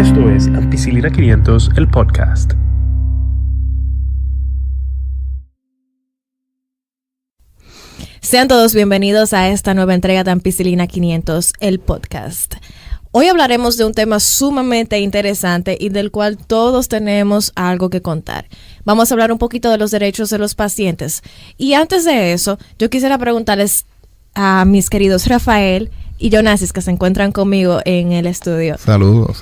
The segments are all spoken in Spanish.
Esto es Ampicilina 500, el podcast. Sean todos bienvenidos a esta nueva entrega de Ampicilina 500, el podcast. Hoy hablaremos de un tema sumamente interesante y del cual todos tenemos algo que contar. Vamos a hablar un poquito de los derechos de los pacientes. Y antes de eso, yo quisiera preguntarles a mis queridos Rafael y Jonasis, que se encuentran conmigo en el estudio. Saludos.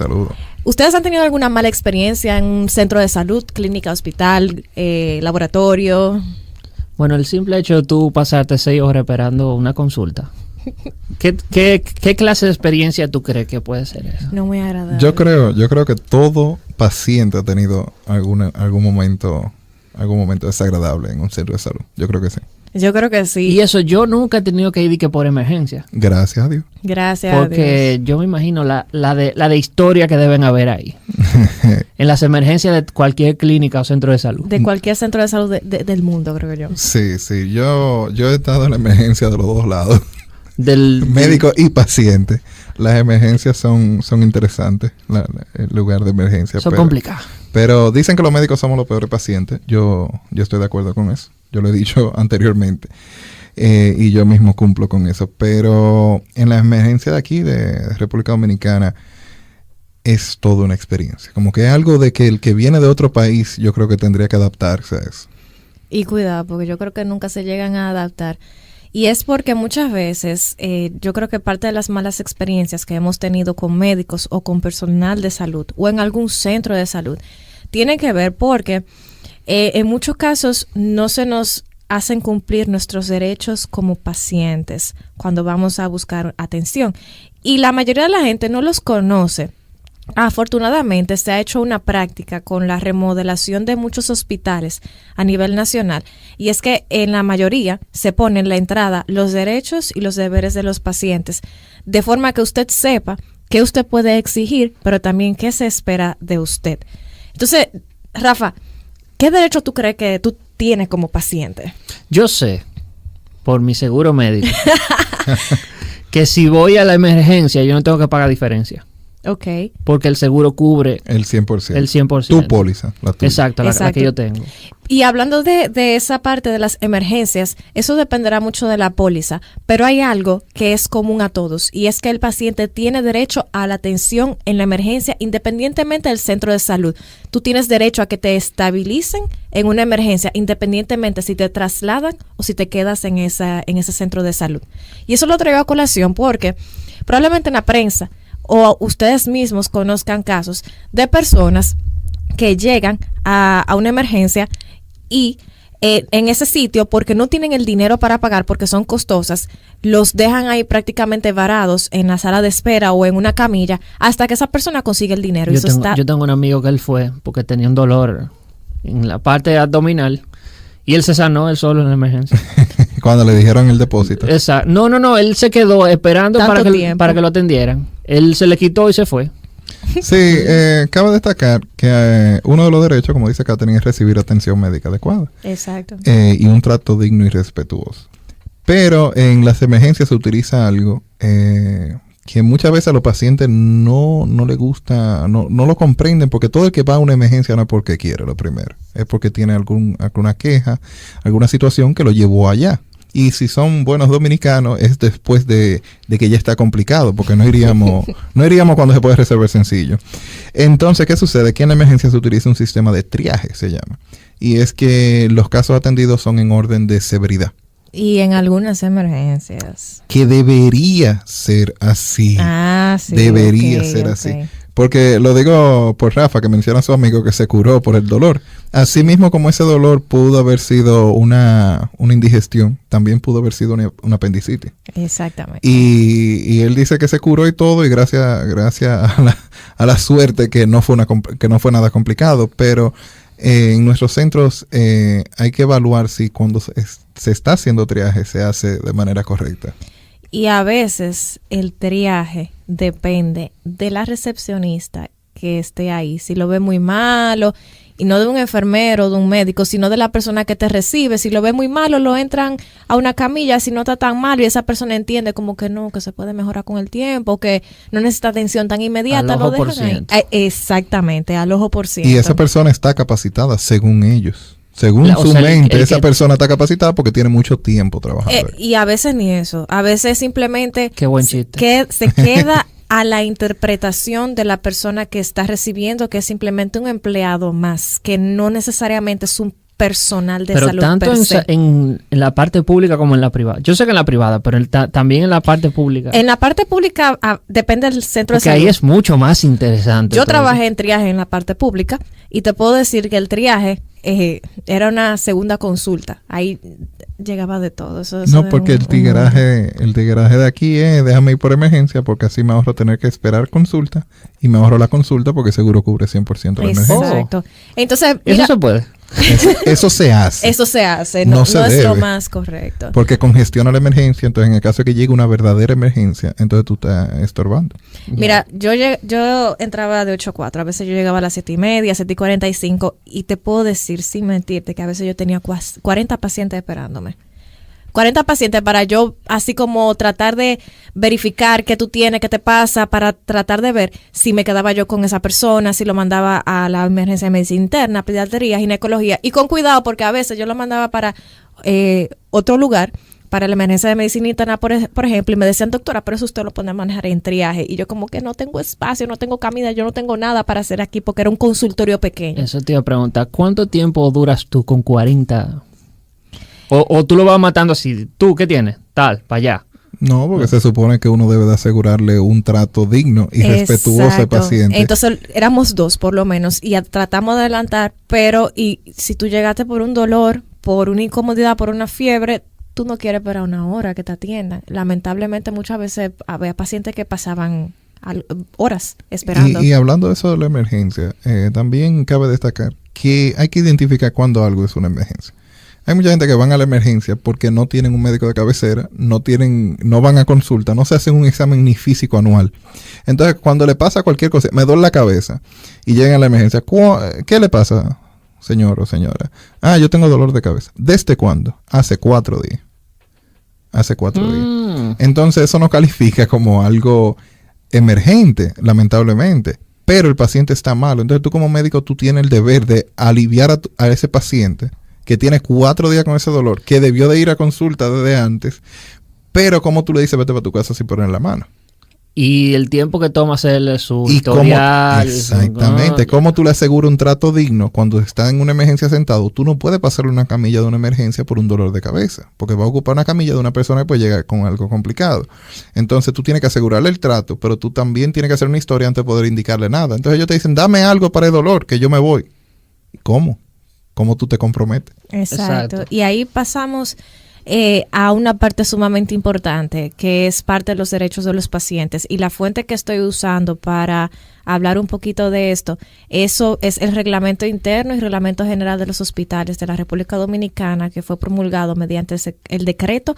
¿Ustedes han tenido alguna mala experiencia en un centro de salud, clínica, hospital, laboratorio? Bueno, el simple hecho de tú pasarte 6 horas esperando una consulta. ¿Qué clase de experiencia tú crees que puede ser eso? No muy agradable. Yo creo que todo paciente ha tenido algún momento desagradable en un centro de salud. Yo creo que sí. Yo creo que sí. Y eso yo nunca he tenido que ir que por emergencia. Gracias a Dios. Gracias a Dios. Porque yo me imagino la de historia que deben haber ahí. En las emergencias de cualquier clínica o centro de salud. De cualquier centro de salud del mundo, creo yo. Sí. Yo he estado en la emergencia de los dos lados. Del Médico y paciente. Las emergencias son interesantes. El lugar de emergencia. Son complicadas. Pero dicen que los médicos somos los peores pacientes. Yo estoy de acuerdo con eso. Yo lo he dicho anteriormente. Y yo mismo cumplo con eso. Pero en la emergencia de aquí, de República Dominicana, es toda una experiencia. Como que es algo de que el que viene de otro país, yo creo que tendría que adaptarse a eso. Y cuidado, porque yo creo que nunca se llegan a adaptar. Y es porque muchas veces, yo creo que parte de las malas experiencias que hemos tenido con médicos o con personal de salud o en algún centro de salud, tiene que ver porque en muchos casos no se nos hacen cumplir nuestros derechos como pacientes cuando vamos a buscar atención. Y la mayoría de la gente no los conoce. Afortunadamente se ha hecho una práctica con la remodelación de muchos hospitales a nivel nacional, y es que en la mayoría se pone en la entrada los derechos y los deberes de los pacientes, de forma que usted sepa qué usted puede exigir, pero también qué se espera de usted. Entonces, Rafa, ¿qué derecho tú crees que tú tienes como paciente? Yo sé, por mi seguro médico, que si voy a la emergencia yo no tengo que pagar diferencia. Ok. Porque el seguro cubre el 100%. El 100%. Tu póliza, la tuya. Exacto, la que yo tengo. Y hablando de esa parte de las emergencias, eso dependerá mucho de la póliza, pero hay algo que es común a todos, y es que el paciente tiene derecho a la atención en la emergencia independientemente del centro de salud. Tú tienes derecho a que te estabilicen en una emergencia independientemente si te trasladan o si te quedas en ese centro de salud. Y eso lo traigo a colación porque probablemente en la prensa o ustedes mismos conozcan casos de personas que llegan a una emergencia y en ese sitio, porque no tienen el dinero para pagar, porque son costosas, los dejan ahí prácticamente varados en la sala de espera o en una camilla hasta que esa persona consigue el dinero. Yo tengo un amigo que él fue porque tenía un dolor en la parte abdominal y él se sanó él solo en la emergencia. Cuando le dijeron el depósito. Exacto. No, él se quedó esperando para que lo atendieran. Él se le quitó y se fue. Sí, cabe destacar que uno de los derechos, como dice Katherine, es recibir atención médica adecuada. Exacto. Y un trato digno y respetuoso. Pero en las emergencias se utiliza algo que muchas veces a los pacientes no les gusta, no lo comprenden, porque todo el que va a una emergencia no es porque quiere, lo primero. Es porque tiene alguna queja, alguna situación que lo llevó allá. Y si son buenos dominicanos, es después de que ya está complicado, porque no iríamos cuando se puede resolver sencillo. Entonces, ¿qué sucede? Que en la emergencia se utiliza un sistema de triaje, se llama. Y es que los casos atendidos son en orden de severidad. Y en algunas emergencias. Que debería ser así. Sí. Debería ser así. Porque lo digo por Rafa, que menciona a su amigo que se curó por el dolor. Así mismo como ese dolor pudo haber sido una indigestión, también pudo haber sido una apendicitis. Exactamente. Y él dice que se curó y todo, y gracias a la suerte que no fue nada complicado. Pero en nuestros centros hay que evaluar si cuando se está haciendo triaje se hace de manera correcta. Y a veces el triaje depende de la recepcionista que esté ahí. Si lo ve muy malo y no de un enfermero, de un médico, sino de la persona que te recibe. Si lo ve muy malo, lo entran a una camilla, si no está tan malo y esa persona entiende como que no, que se puede mejorar con el tiempo, que no necesita atención tan inmediata, Al lo ojo por dejan ahí. ciento. Exactamente, al ojo por ciento. Y esa persona está capacitada según ellos. Según O su sea, mente, el esa que- persona está capacitada porque tiene mucho tiempo trabajando. ahí. Y a veces ni eso, a veces simplemente Qué buen chiste. que se queda a la interpretación de la persona que está recibiendo, que es simplemente un empleado más, que no necesariamente es un personal de Pero salud tanto per se. en la parte pública como en la privada. Yo sé que en la privada, pero también en la parte pública. En la parte pública depende del centro Porque de salud. ahí es mucho más interesante. Yo todo trabajé en triaje en la parte pública y te puedo decir que el triaje era una segunda consulta. Ahí llegaba de todo. Eso No, era porque el tigueraje de aquí es déjame ir por emergencia porque así me ahorro tener que esperar consulta y me ahorro la consulta porque seguro cubre 100% la emergencia. Exacto. Entonces, eso. mira, Eso se puede. Eso se hace. eso se hace, No no, se no es lo debe. más correcto. Porque congestiona la emergencia, entonces en el caso de que llegue una verdadera emergencia, entonces tú estás estorbando. Mira, yo entraba de 8 a 4, a veces yo llegaba a las 7:30, 7:45 y te puedo decir sin mentirte que a veces yo tenía 40 pacientes esperándome. 40 pacientes para yo, así como tratar de verificar qué tú tienes, qué te pasa, para tratar de ver si me quedaba yo con esa persona, si lo mandaba a la emergencia de medicina interna, pediatría, ginecología, y con cuidado porque a veces yo lo mandaba para otro lugar, para la emergencia de medicina interna, por ejemplo, y me decían, doctora, pero eso usted lo pone a manejar en triaje, y yo como que no tengo espacio, no tengo camina, yo no tengo nada para hacer aquí porque era un consultorio pequeño. Eso te iba a preguntar. ¿Cuánto tiempo duras tú con 40? O tú lo vas matando así. ¿Tú qué tienes? Tal, para allá. No, porque se supone que uno debe de asegurarle un trato digno y respetuoso al Exacto. paciente. Entonces éramos 2 por lo menos y tratamos de adelantar, pero y si tú llegaste por un dolor, por una incomodidad, por una fiebre, tú no quieres esperar una hora que te atiendan. Lamentablemente muchas veces había pacientes que pasaban horas esperando. Y hablando de eso de la emergencia, también cabe destacar que hay que identificar cuando algo es una emergencia. Hay mucha gente que van a la emergencia porque no tienen un médico de cabecera, no van a consulta, no se hacen un examen ni físico anual. Entonces, cuando le pasa cualquier cosa, me duele la cabeza y llegan a la emergencia, ¿qué le pasa, señor o señora? Yo tengo dolor de cabeza. ¿Desde cuándo? Hace 4 días. Hace 4 días. Entonces, eso no califica como algo emergente, lamentablemente. Pero el paciente está malo. Entonces, tú como médico, tú tienes el deber de aliviar a ese paciente que tiene 4 días con ese dolor, que debió de ir a consulta desde antes, pero como tú le dices, vete para tu casa sin poner la mano. Y el tiempo que toma hacerle su Y historial. exactamente, cómo tú le aseguras un trato digno cuando está en una emergencia sentado. Tú no puedes pasarle una camilla de una emergencia por un dolor de cabeza, porque va a ocupar una camilla de una persona que puede llegar con algo complicado. Entonces tú tienes que asegurarle el trato, pero tú también tienes que hacer una historia antes de poder indicarle nada. Entonces ellos te dicen, dame algo para el dolor, que yo me voy. ¿Cómo? ¿Cómo tú te comprometes? Exacto. Y ahí pasamos a una parte sumamente importante, que es parte de los derechos de los pacientes. Y la fuente que estoy usando para hablar un poquito de esto, eso es el Reglamento Interno y Reglamento General de los Hospitales de la República Dominicana, que fue promulgado mediante el decreto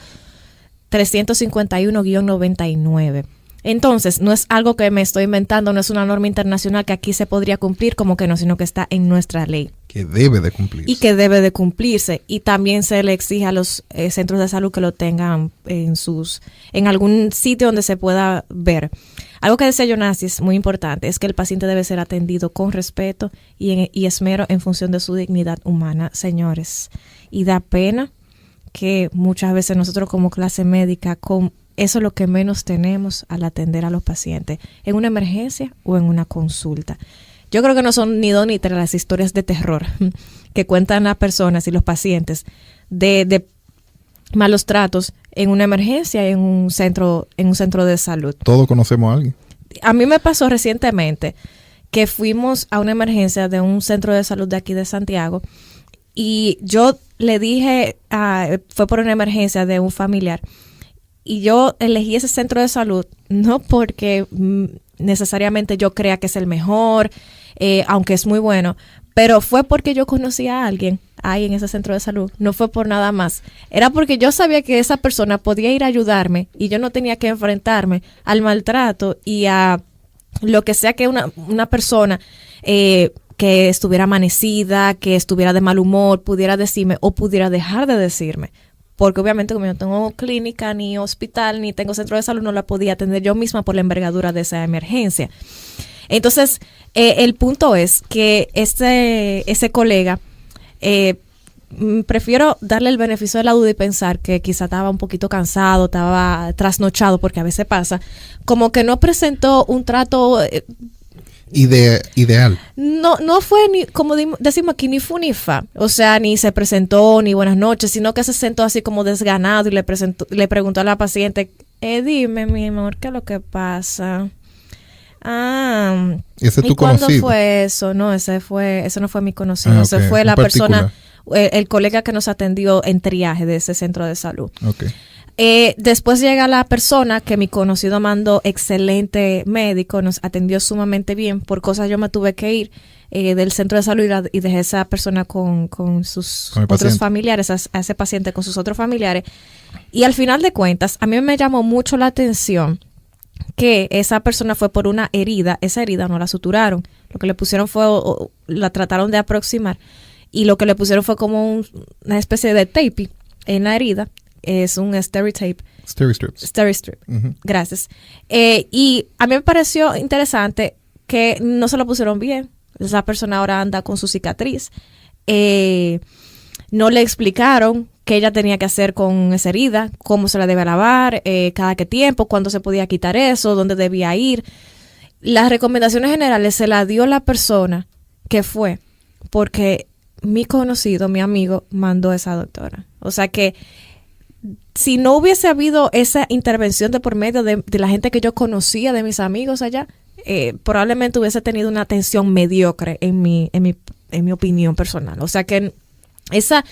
351-99. Entonces, no es algo que me estoy inventando, no es una norma internacional que aquí se podría cumplir como que no, sino que está en nuestra ley. Que debe de cumplirse. Y que debe de cumplirse. Y también se le exige a los centros de salud que lo tengan en algún sitio donde se pueda ver. Algo que decía Jonasi es muy importante, es que el paciente debe ser atendido con respeto y esmero en función de su dignidad humana, señores. Y da pena que muchas veces nosotros como clase médica, eso es lo que menos tenemos al atender a los pacientes, en una emergencia o en una consulta. Yo creo que no son ni 2 ni 3 las historias de terror que cuentan las personas y los pacientes de malos tratos en una emergencia, en un centro de salud. Todos conocemos a alguien. A mí me pasó recientemente que fuimos a una emergencia de un centro de salud de aquí de Santiago y yo le dije, fue por una emergencia de un familiar, y yo elegí ese centro de salud no porque necesariamente yo crea que es el mejor, aunque es muy bueno, pero fue porque yo conocí a alguien ahí en ese centro de salud, no fue por nada más. Era porque yo sabía que esa persona podía ir a ayudarme y yo no tenía que enfrentarme al maltrato y a lo que sea que una persona que estuviera amanecida, que estuviera de mal humor, pudiera decirme o pudiera dejar de decirme. Porque obviamente como yo no tengo clínica, ni hospital, ni tengo centro de salud, no la podía atender yo misma por la envergadura de esa emergencia. Entonces, el punto es que ese colega, prefiero darle el beneficio de la duda y pensar que quizá estaba un poquito cansado, estaba trasnochado, porque a veces pasa, como que no presentó un trato... ideal. No fue ni, como decimos aquí, ni fu ni fa. O sea, ni se presentó, ni buenas noches, sino que se sentó así como desganado y le preguntó a la paciente, dime, mi amor, ¿qué es lo que pasa? ¿Ese es tu ¿y cuándo conocido? fue eso? No, ese no fue mi conocido. Ese fue la persona, el colega que nos atendió en triaje de ese centro de salud. Okay. Después llega la persona que mi conocido mandó, excelente médico, nos atendió sumamente bien. Por cosas yo me tuve que ir del centro de salud y dejé a esa persona con sus otros familiares, a ese paciente con sus otros familiares. Y al final de cuentas, a mí me llamó mucho la atención que esa persona fue por una herida. Esa herida no la suturaron. Lo que le pusieron fue, la trataron de aproximar, y lo que le pusieron fue como una especie de tape en la herida. Es un Steri-Tape. Steri-Strip. Uh-huh. Gracias. Y a mí me pareció interesante que no se lo pusieron bien. Esa persona ahora anda con su cicatriz. No le explicaron qué ella tenía que hacer con esa herida, cómo se la debe lavar, cada qué tiempo, cuándo se podía quitar eso, dónde debía ir. Las recomendaciones generales se las dio la persona que fue, porque mi conocido, mi amigo, mandó a esa doctora. O sea que si no hubiese habido esa intervención de por medio de la gente que yo conocía, de mis amigos allá, probablemente hubiese tenido una atención mediocre en mi opinión personal. O sea que esa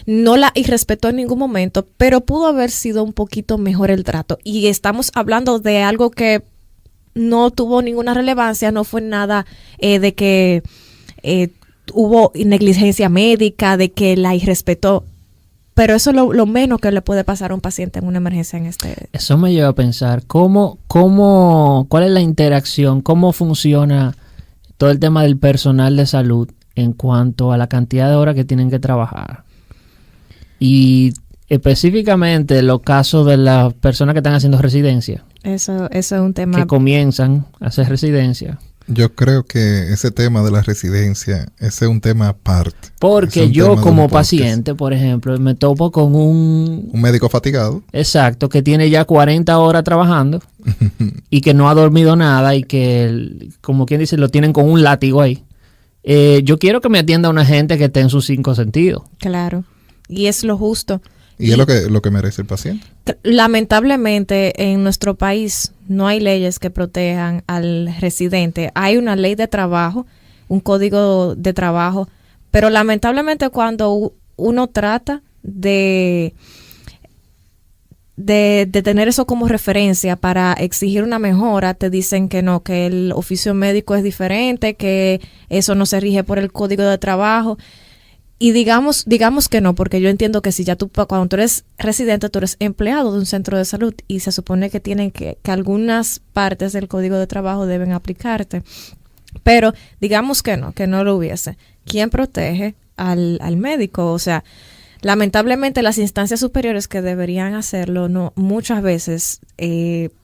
no la irrespetó en ningún momento, pero pudo haber sido un poquito mejor el trato. Y estamos hablando de algo que no tuvo ninguna relevancia, no fue nada de que hubo negligencia médica, de que la irrespetó. Pero eso es lo menos que le puede pasar a un paciente en una emergencia en Eso me lleva a pensar, ¿cuál es la interacción? ¿Cómo funciona todo el tema del personal de salud en cuanto a la cantidad de horas que tienen que trabajar? Y específicamente los casos de las personas que están haciendo residencia. Eso es un tema. Que comienzan a hacer residencia. Yo creo que ese tema de la residencia, ese es un tema aparte. Porque yo como paciente, por ejemplo, me topo con un médico fatigado. Exacto, que tiene ya 40 horas trabajando y que no ha dormido nada y que, como quien dice, lo tienen con un látigo ahí. Yo quiero que me atienda una gente que esté en sus 5 sentidos. Claro, y es lo justo. Y es lo que merece el paciente. Lamentablemente en nuestro país no hay leyes que protejan al residente. Hay una ley de trabajo, un código de trabajo, pero lamentablemente cuando uno trata de tener eso como referencia para exigir una mejora, te dicen que no, que el oficio médico es diferente, que eso no se rige por el código de trabajo. Y digamos que no, porque yo entiendo que si ya cuando tú eres residente, tú eres empleado de un centro de salud y se supone que tienen que algunas partes del código de trabajo deben aplicarte. Pero digamos que no lo hubiese. ¿Quién protege al médico? O sea, lamentablemente las instancias superiores que deberían hacerlo, no, muchas veces,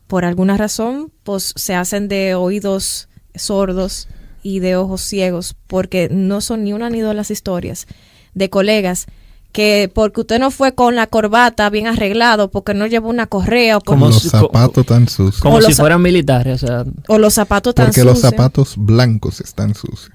por alguna razón, pues se hacen de oídos sordos y de ojos ciegos, porque no son ni una ni dos las historias de colegas que porque usted no fue con la corbata bien arreglado, porque no llevó una correa, o como los zapatos tan sucios, como si fueran militares, o los zapatos tan sucios, porque los zapatos blancos están sucios,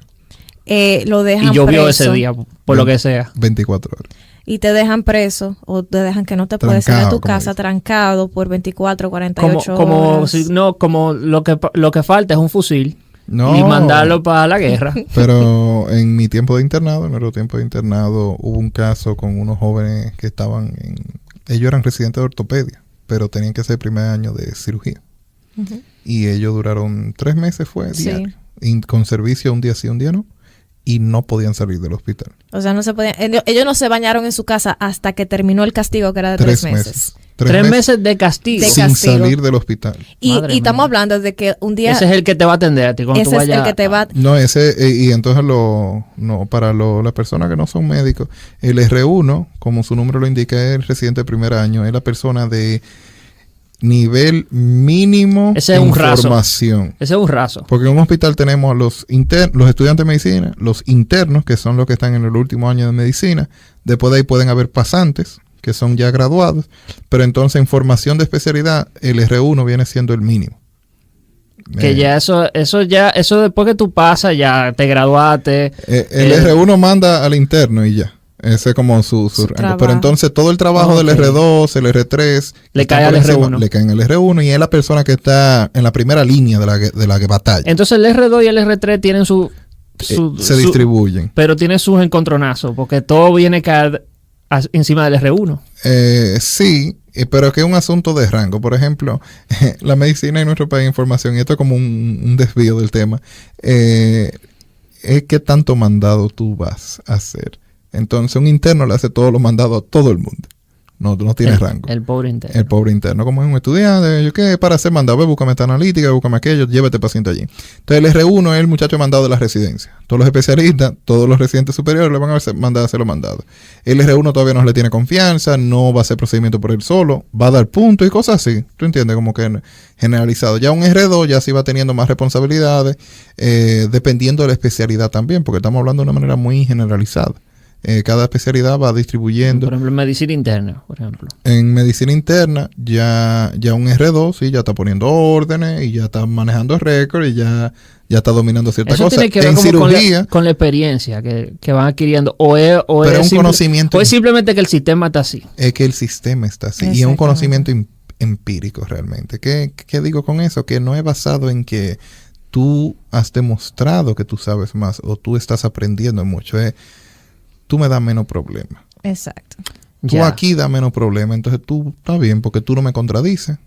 lo dejan y llovió preso, ese día por lo que sea, 24 horas, y te dejan preso o te dejan que no te puedes ir de tu casa trancado por 24, 48 horas. Como lo que falta es un fusil. No, y mandarlo para la guerra. Pero en mi tiempo de internado, en nuestro tiempo de internado, hubo un caso con unos jóvenes que ellos eran residentes de ortopedia, pero tenían que hacer el primer año de cirugía. Uh-huh. Y ellos duraron 3 meses, diario. Y con servicio un día sí, un día no. y no podían salir del hospital. O sea, no se podían, ellos no se bañaron en su casa hasta que terminó el castigo, que era de 3 meses. 3 meses de castigo. De sin castigo. salir del hospital. Y Madre estamos mía. hablando de que un día... Ese es el que te va a atender a ti cuando tú ese es vayas. el que te va... No, y entonces las personas que no son médicos, el R1, como su nombre lo indica, es el residente de primer año, es la persona de nivel mínimo Ese es un raso. información. Ese es un raso. Porque en un hospital tenemos los estudiantes de medicina, los internos, que son los que están en el último año de medicina. Después de ahí pueden haber pasantes, que son ya graduados. Pero entonces en formación de especialidad, el R1 viene siendo el mínimo. Que ya eso después que tú pasas, ya te graduaste. El R1 manda al interno y ya. Ese es como su rango. trabajo. Pero entonces todo el trabajo del R2, el R3... Le están cae al por encima, R1. Le cae en el R1 y es la persona que está en la primera línea de la que batalla. Entonces el R2 y el R3 tienen Se distribuyen. pero tiene sus encontronazos, porque todo viene a caer encima del R1. Sí, pero es que es un asunto de rango. Por ejemplo, la medicina en nuestro país, información, y esto es como un desvío del tema, es qué tanto mandado tú vas a hacer. Entonces un interno le hace todos los mandados a todo el mundo. No tiene rango. El pobre interno. El pobre interno, como es un estudiante, yo qué, para hacer mandado, búscame esta analítica, búscame aquello, llévate paciente allí. Entonces el R1 es el muchacho mandado de la residencia. Todos los especialistas, todos los residentes superiores le van a mandar a hacer los mandados. El R1 todavía no le tiene confianza, no va a hacer procedimiento por él solo, va a dar puntos y cosas así. ¿Tú entiendes? Como que generalizado. Ya un R2 ya sí va teniendo más responsabilidades, dependiendo de la especialidad también, porque estamos hablando de una manera muy generalizada. Cada especialidad va distribuyendo. Por ejemplo, en medicina interna, por ejemplo. En medicina interna, ya un R2, sí, ya está poniendo órdenes y ya está manejando récord y ya está dominando ciertas Eso cosas. tiene que ver En como cirugía, con la experiencia que van adquiriendo. O es conocimiento. O es simplemente que el sistema está así. es que el sistema está así. Y es un conocimiento empírico realmente. ¿Qué digo con eso? Que no es basado en que tú has demostrado que tú sabes más o tú estás aprendiendo mucho. Tú me das menos problemas. Exacto. Tú Ya. aquí das menos problemas. Entonces tú está bien porque tú no me contradices.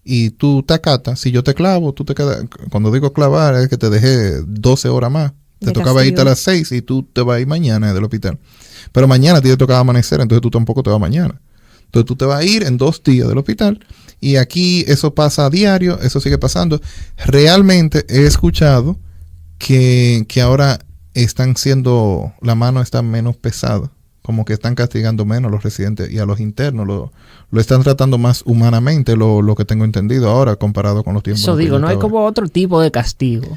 Y tú te acatas. Si yo te clavo, tú te quedas. Cuando digo clavar es que te dejé 12 horas más. Te De tocaba castigo. irte a las 6 y tú te vas a ir mañana del hospital. Pero mañana a ti te tocaba amanecer, entonces tú tampoco te vas mañana. Entonces tú te vas a ir en 2 días del hospital. Y aquí eso pasa a diario, eso sigue pasando. Realmente he escuchado que ahora la mano está menos pesada. Como que están castigando menos a los residentes y a los internos. Lo están tratando más humanamente, lo que tengo entendido ahora, comparado con los tiempos. Eso en que digo, yo no hay estaba. como otro tipo de castigo.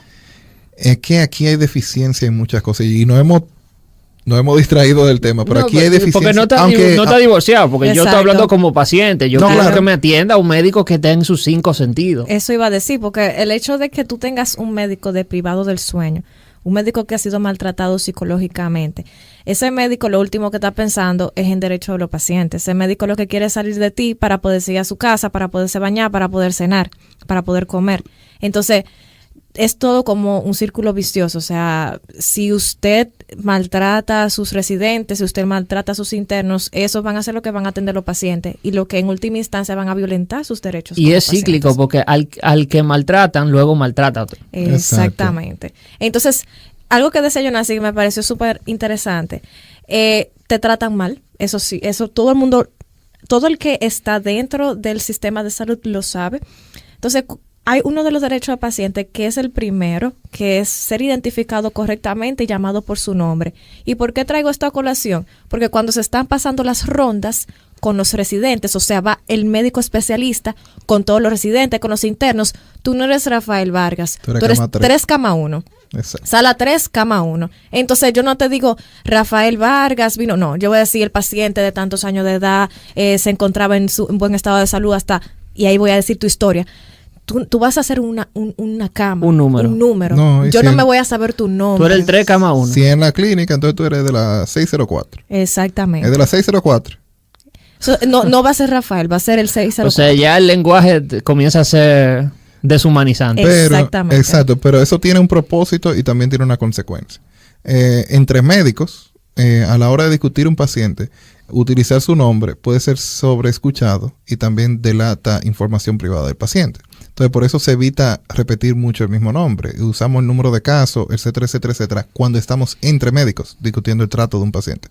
Es que aquí hay deficiencia en muchas cosas y nos hemos distraído del tema, pero No, aquí hay deficiencia. Porque no está, aunque, no está divorciado, porque yo estoy Exacto. hablando como paciente. Yo No, quiero claro. que me atienda un médico que esté en sus 5 sentidos. Eso iba a decir, porque el hecho de que tú tengas un médico deprivado del sueño, un médico que ha sido maltratado psicológicamente, ese médico lo último que está pensando es en derecho de los pacientes. Ese médico lo que quiere es salir de ti para poder ir a su casa, para poderse bañar, para poder cenar, para poder comer. Entonces, es todo como un círculo vicioso. O sea, si usted maltrata a sus residentes, si usted maltrata a sus internos, esos van a ser lo que van a atender los pacientes y lo que en última instancia van a violentar sus derechos. Y como es cíclico, pacientes. porque al que maltratan, luego maltrata a otro. Exactamente. Entonces, algo que decía Jonasi que me pareció súper interesante, te tratan mal, eso sí, eso todo el mundo, todo el que está dentro del sistema de salud lo sabe. Entonces, hay uno de los derechos del paciente que es el primero, que es ser identificado correctamente y llamado por su nombre. ¿Y por qué traigo esto a colación? Porque cuando se están pasando las rondas con los residentes, o sea, va el médico especialista con todos los residentes, con los internos, tú no eres Rafael Vargas, Tú eres tú eres cama 3. 3 cama 1. Exacto. Sala 3, cama 1. Entonces yo no te digo Rafael Vargas vino, no, yo voy a decir el paciente de tantos años de edad se encontraba en buen estado de salud hasta, y ahí voy a decir tu historia. Tú vas a hacer una cama. Un número. No, y yo si no en- me voy a saber tu nombre. Tú eres el 3 cama 1. Si en la clínica, entonces tú eres de la 604. Exactamente. Es de la 604. No va a ser Rafael, va a ser el 604. O sea, ya el lenguaje comienza a ser deshumanizante. Pero, Exactamente. Exacto, pero eso tiene un propósito y también tiene una consecuencia. Entre médicos, a la hora de discutir un paciente, utilizar su nombre puede ser sobreescuchado y también delata información privada del paciente. Entonces, por eso se evita repetir mucho el mismo nombre. Usamos el número de caso, etcétera, etcétera, etcétera, cuando estamos entre médicos discutiendo el trato de un paciente.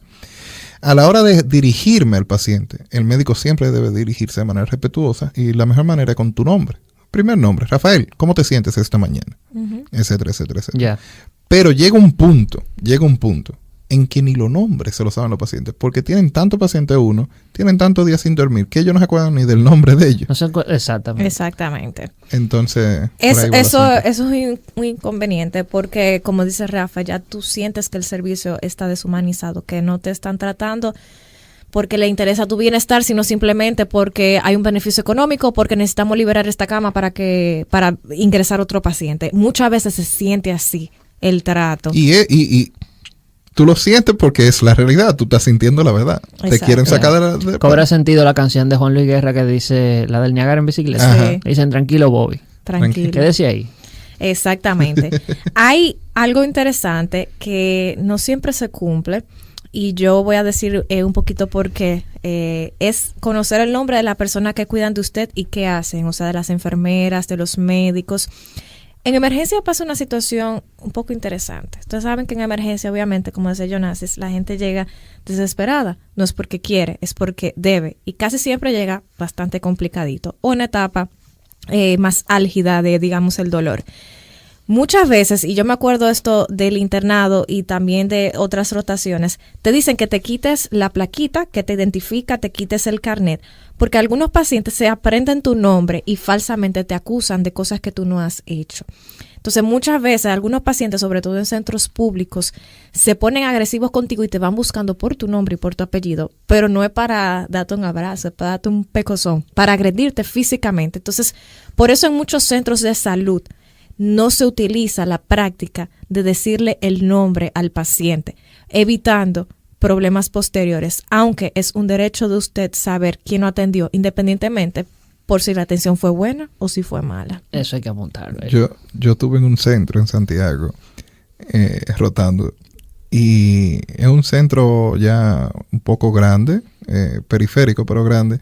A la hora de dirigirme al paciente, el médico siempre debe dirigirse de manera respetuosa y la mejor manera es con tu nombre. Primer nombre, Rafael, ¿cómo te sientes esta mañana? Etcétera, etcétera, etcétera. Ya. Pero llega un punto en que ni los nombres se lo saben los pacientes, porque tienen tanto paciente uno, tienen tantos días sin dormir, que ellos no se acuerdan ni del nombre de ellos. No sé, exactamente. Exactamente. Entonces, Eso es un inconveniente porque, como dice Rafa, ya tú sientes que el servicio está deshumanizado, que no te están tratando porque le interesa tu bienestar, sino simplemente porque hay un beneficio económico, porque necesitamos liberar esta cama para ingresar otro paciente. Muchas veces se siente así el trato. Y tú lo sientes porque es la realidad, tú estás sintiendo la verdad. Exacto. Te quieren sacar de Cobra sentido la canción de Juan Luis Guerra que dice, la del Niágara en bicicleta. Sí. Dicen, tranquilo, Bobby. Tranquilo. Quédese ahí. Exactamente. Hay algo interesante que no siempre se cumple y yo voy a decir un poquito por qué. Es conocer el nombre de la persona que cuidan de usted y qué hacen, o sea, de las enfermeras, de los médicos. En emergencia pasa una situación un poco interesante. Ustedes saben que en emergencia, obviamente, como decía Jonasis, la gente llega desesperada. No es porque quiere, es porque debe. Y casi siempre llega bastante complicadito. O una etapa más álgida de, digamos, el dolor. Muchas veces, y yo me acuerdo esto del internado y también de otras rotaciones, te dicen que te quites la plaquita que te identifica, te quites el carnet, porque algunos pacientes se aprenden tu nombre y falsamente te acusan de cosas que tú no has hecho. Entonces, muchas veces, algunos pacientes, sobre todo en centros públicos, se ponen agresivos contigo y te van buscando por tu nombre y por tu apellido, pero no es para darte un abrazo, es para darte un pecozón, para agredirte físicamente. Entonces, por eso en muchos centros de salud no se utiliza la práctica de decirle el nombre al paciente, evitando problemas posteriores, aunque es un derecho de usted saber quién lo atendió, independientemente por si la atención fue buena o si fue mala. Eso hay que apuntarlo. Yo estuve en un centro en Santiago rotando y es un centro ya un poco grande, periférico pero grande,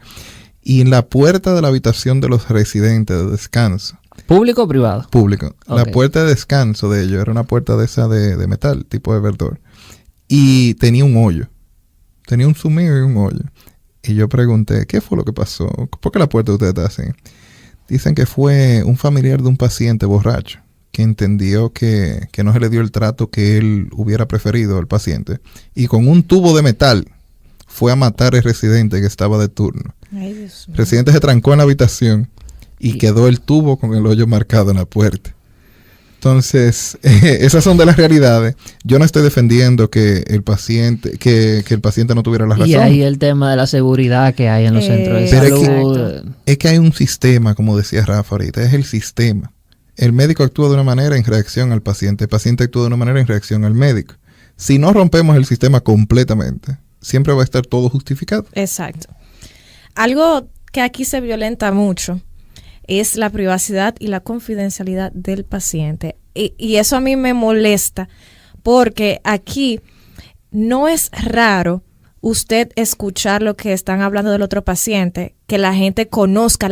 y en la puerta de la habitación de los residentes de descanso, ¿Público o privado? Público. Okay. La puerta de descanso de ellos era una puerta de esa de metal, tipo de verdor. Y tenía un hoyo. Tenía un sumido y un hoyo. Y yo pregunté, ¿qué fue lo que pasó? ¿Por qué la puerta de ustedes está así? Dicen que fue un familiar de un paciente borracho que entendió que no se le dio el trato que él hubiera preferido al paciente. Y con un tubo de metal fue a matar al residente que estaba de turno. Ay, Dios mío. El residente se trancó en la habitación y quedó el tubo con el hoyo marcado en la puerta. Entonces, esas son de las realidades. Yo no estoy defendiendo que el paciente no tuviera la razón. Y ahí el tema de la seguridad que hay en los centros de salud. Es que hay un sistema, como decía Rafa ahorita, es el sistema. El médico actúa de una manera en reacción al paciente, el paciente actúa de una manera en reacción al médico. Si no rompemos el sistema completamente, siempre va a estar todo justificado. Exacto. Algo que aquí se violenta mucho es la privacidad y la confidencialidad del paciente. Y eso a mí me molesta porque aquí no es raro usted escuchar lo que están hablando del otro paciente, que la gente conozca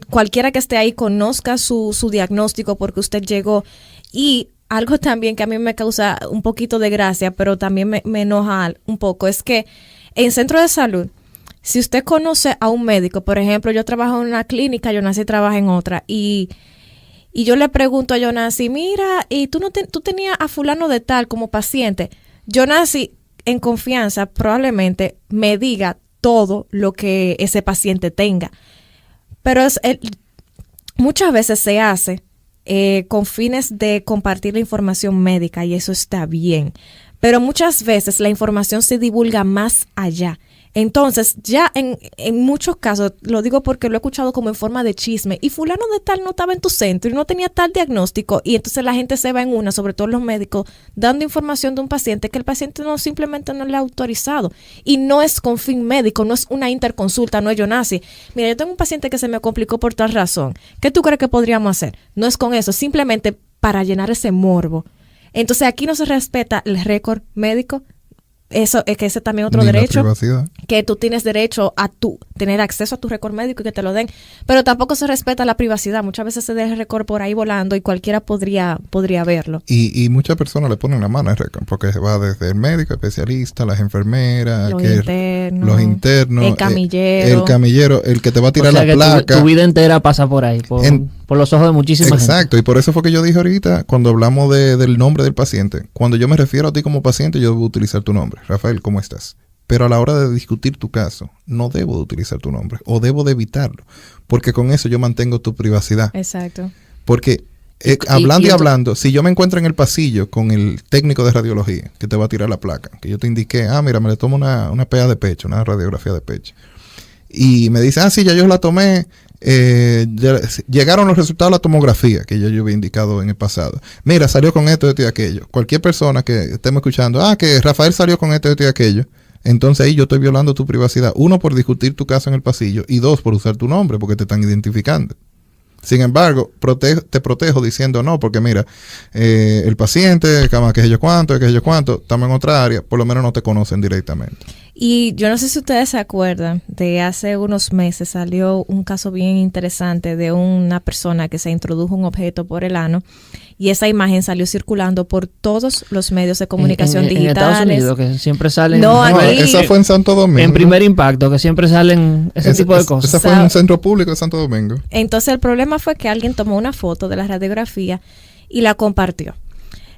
cualquiera que esté ahí conozca su diagnóstico porque usted llegó. Y algo también que a mí me causa un poquito de gracia, pero también me enoja un poco, es que en centro de salud, si usted conoce a un médico, por ejemplo, yo trabajo en una clínica, Jonasi trabaja en otra, y yo le pregunto a Jonasi, mira, ¿y tú tenías a fulano de tal como paciente? Jonasi, en confianza, probablemente me diga todo lo que ese paciente tenga. Pero muchas veces se hace con fines de compartir la información médica y eso está bien. Pero muchas veces la información se divulga más allá. Entonces, ya en muchos casos, lo digo porque lo he escuchado como en forma de chisme, y fulano de tal no estaba en tu centro y no tenía tal diagnóstico, y entonces la gente se va en una, sobre todo los médicos, dando información de un paciente que el paciente simplemente no le ha autorizado, y no es con fin médico, no es una interconsulta, no es Jonasi. Mira, yo tengo un paciente que se me complicó por tal razón. ¿Qué tú crees que podríamos hacer? No es con eso, simplemente para llenar ese morbo. Entonces aquí no se respeta el récord médico eso es que ese también otro Ni la derecho, privacidad. que tú tienes derecho a tener acceso a tu récord médico y que te lo den, pero tampoco se respeta la privacidad. Muchas veces se deja el récord por ahí volando y cualquiera podría verlo. Y muchas personas le ponen la mano al récord, porque va desde el médico, especialista, las enfermeras, los internos, el camillero, el que te va a tirar O sea la que placa. tu vida entera pasa por ahí, por los ojos de muchísima gente. Exacto, y por eso fue que yo dije ahorita, cuando hablamos del nombre del paciente, cuando yo me refiero a ti como paciente, yo debo utilizar tu nombre. Rafael, ¿cómo estás? Pero a la hora de discutir tu caso, no debo de utilizar tu nombre, o debo de evitarlo, porque con eso yo mantengo tu privacidad. Exacto. Porque hablando, si yo me encuentro en el pasillo con el técnico de radiología que te va a tirar la placa, que yo te indiqué, mira, me le tomo una PA de pecho, una radiografía de pecho, y me dice, sí, ya yo la tomé, llegaron los resultados de la tomografía que yo había indicado en el pasado. Mira, salió con esto y aquello. Cualquier persona que estemos escuchando, que Rafael salió con esto y aquello, entonces ahí yo estoy violando tu privacidad. 1, por discutir tu caso en el pasillo, y 2, por usar tu nombre porque te están identificando. Sin embargo, te protejo diciendo no, porque mira, el paciente, que es yo cuánto, estamos en otra área, por lo menos no te conocen directamente. Y yo no sé si ustedes se acuerdan, de hace unos meses salió un caso bien interesante de una persona que se introdujo un objeto por el ano, y esa imagen salió circulando por todos los medios de comunicación digitales. En Estados Unidos, que siempre salen... No, aquí. Esa fue en Santo Domingo. En Primer Impacto, que siempre salen ese tipo de cosas. Esa fue en un centro público de Santo Domingo. Entonces el problema fue que alguien tomó una foto de la radiografía y la compartió.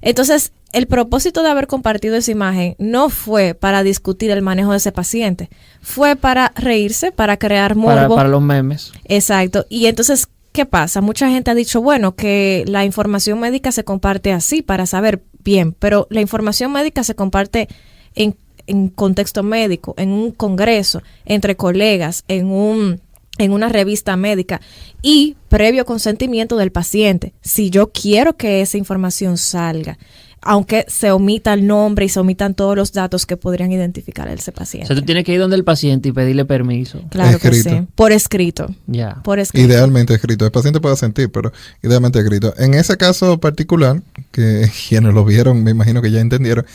Entonces, el propósito de haber compartido esa imagen no fue para discutir el manejo de ese paciente, fue para reírse, para crear morbo. Para los memes. Exacto. Y entonces, ¿qué pasa? Mucha gente ha dicho, bueno, que la información médica se comparte así para saber bien, pero la información médica se comparte en contexto médico, en un congreso, entre colegas, en una revista médica y previo consentimiento del paciente. Si yo quiero que esa información salga, aunque se omita el nombre y se omitan todos los datos que podrían identificar a ese paciente. O sea, tú tienes que ir donde el paciente y pedirle permiso. Claro escrito. que sí. Por escrito. Ya. Por escrito. Idealmente escrito. El paciente puede sentir, pero idealmente escrito. En ese caso particular, que quienes lo vieron, me imagino que ya entendieron,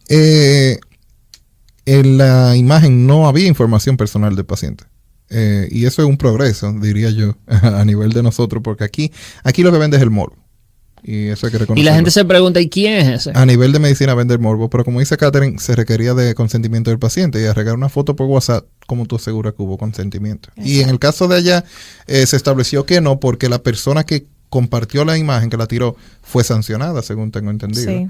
en la imagen no había información personal del paciente. Y eso es un progreso, diría yo, a nivel de nosotros, porque aquí lo que vende es el morbo. Y eso hay que reconocerlo. Y la gente se pregunta, ¿y quién es ese? A nivel de medicina vende el morbo, pero como dice Catherine, se requería de consentimiento del paciente, y agregar una foto por WhatsApp, como tú aseguras que hubo consentimiento. Exacto. Y en el caso de allá, se estableció que no, porque la persona que compartió la imagen, que la tiró, fue sancionada, según tengo entendido. Sí.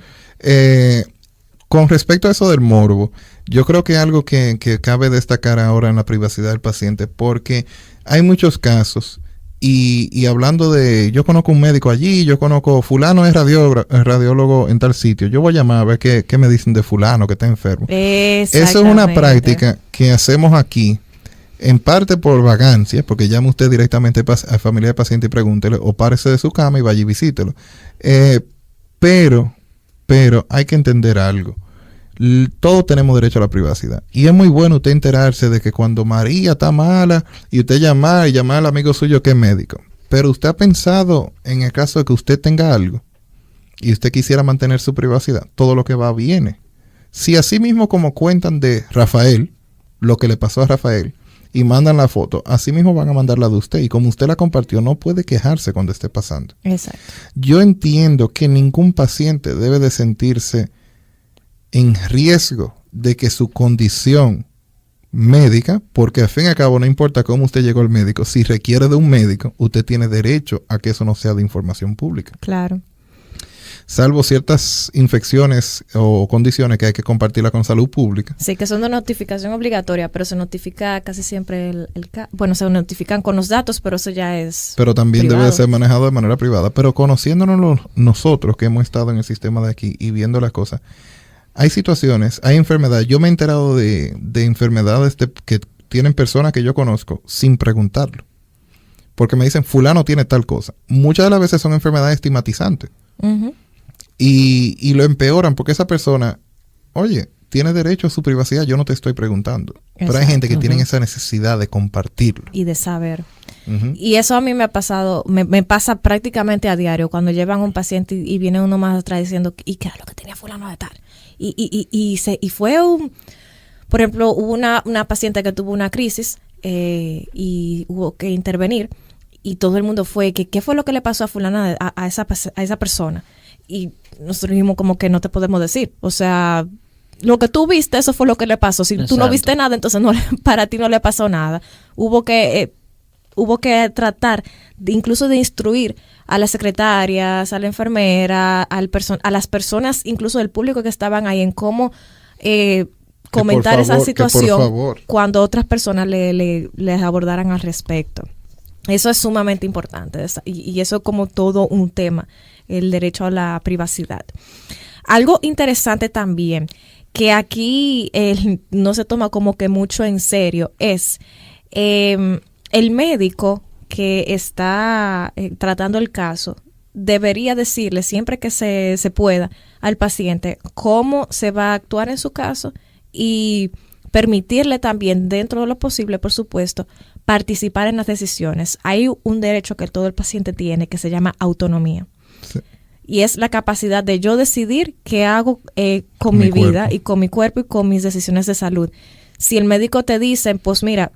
Con respecto a eso del morbo, yo creo que es algo que cabe destacar ahora en la privacidad del paciente, porque hay muchos casos, y hablando de, yo conozco un médico allí, yo conozco fulano es radiólogo en tal sitio, yo voy a llamar a ver qué me dicen de fulano que está enfermo. Eso es una práctica que hacemos aquí, en parte por vagancia, porque llame usted directamente a familia del paciente y pregúntele, o párese de su cama y vaya y visítelo. Pero hay que entender algo. Todos tenemos derecho a la privacidad, y es muy bueno usted enterarse de que cuando María está mala y usted llamar al amigo suyo que es médico, pero usted ha pensado en el caso de que usted tenga algo y usted quisiera mantener su privacidad, todo lo que va viene. Si así mismo como cuentan de Rafael, lo que le pasó a Rafael, y mandan la foto, así mismo van a mandar la de usted, y como usted la compartió, no puede quejarse cuando esté pasando. Exacto. Yo entiendo que ningún paciente debe de sentirse en riesgo de que su condición médica, porque al fin y al cabo no importa cómo usted llegó al médico, si requiere de un médico, usted tiene derecho a que eso no sea de información pública. Claro. Salvo ciertas infecciones o condiciones que hay que compartirla con salud pública. Sí, que son de notificación obligatoria, pero se notifica casi siempre se notifican con los datos, pero eso ya es Pero también privado. Debe ser manejado de manera privada. Pero conociéndonos nosotros que hemos estado en el sistema de aquí y viendo las cosas, hay situaciones, hay enfermedades. Yo me he enterado de enfermedades que tienen personas que yo conozco sin preguntarlo. Porque me dicen, fulano tiene tal cosa. Muchas de las veces son enfermedades estigmatizantes. Uh-huh. Y lo empeoran porque esa persona, oye, tiene derecho a su privacidad, yo no te estoy preguntando. Exacto. Pero hay gente que tiene esa necesidad de compartirlo. Y de saber. Uh-huh. Y eso a mí me ha pasado, me pasa prácticamente a diario, cuando llevan un paciente y viene uno más atrás diciendo, ¿y qué era lo que tenía fulano de tal? Y fue por ejemplo, hubo una paciente que tuvo una crisis y hubo que intervenir y todo el mundo fue, ¿qué fue lo que le pasó a fulana, a esa persona? Y nosotros dijimos como que no te podemos decir, o sea, lo que tú viste, eso fue lo que le pasó. Si tú no viste nada, entonces para ti no le pasó nada. Hubo que tratar incluso de instruir a las secretarias, a la enfermera, a las personas, incluso del público que estaban ahí, en cómo comentar esa situación cuando otras personas les abordaran al respecto. Eso es sumamente importante y eso es como todo un tema, el derecho a la privacidad. Algo interesante también, que aquí no se toma como que mucho en serio, es el médico que está tratando el caso debería decirle siempre que se pueda al paciente cómo se va a actuar en su caso y permitirle también, dentro de lo posible, por supuesto, participar en las decisiones. Hay un derecho que todo el paciente tiene que se llama autonomía. Sí. Y es la capacidad de yo decidir qué hago con mi vida y con mi cuerpo y con mis decisiones de salud. Si el médico te dice, pues mira,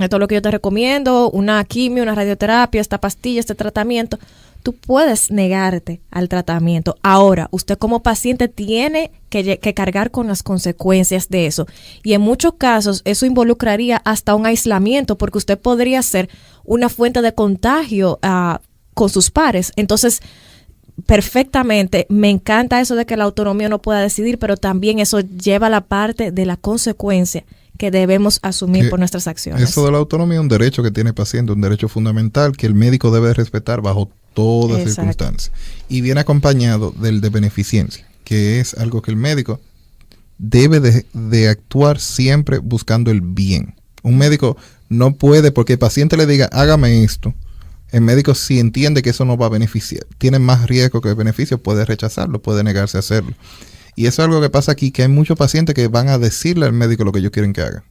esto es lo que yo te recomiendo, una quimio, una radioterapia, esta pastilla, este tratamiento, tú puedes negarte al tratamiento. Ahora, usted como paciente tiene que cargar con las consecuencias de eso. Y en muchos casos eso involucraría hasta un aislamiento, porque usted podría ser una fuente de contagio con sus pares. Entonces, perfectamente, me encanta eso de que la autonomía no pueda decidir, pero también eso lleva a la parte de la consecuencia que debemos asumir por nuestras acciones. Eso de la autonomía es un derecho que tiene el paciente, un derecho fundamental que el médico debe respetar bajo todas las circunstancias. Y viene acompañado del de beneficencia, que es algo que el médico debe de actuar siempre buscando el bien. Un médico no puede, porque el paciente le diga, hágame esto, el médico, si entiende que eso no va a beneficiar, tiene más riesgo que beneficio, puede rechazarlo, puede negarse a hacerlo. Y eso es algo que pasa aquí, que hay muchos pacientes que van a decirle al médico lo que ellos quieren que haga.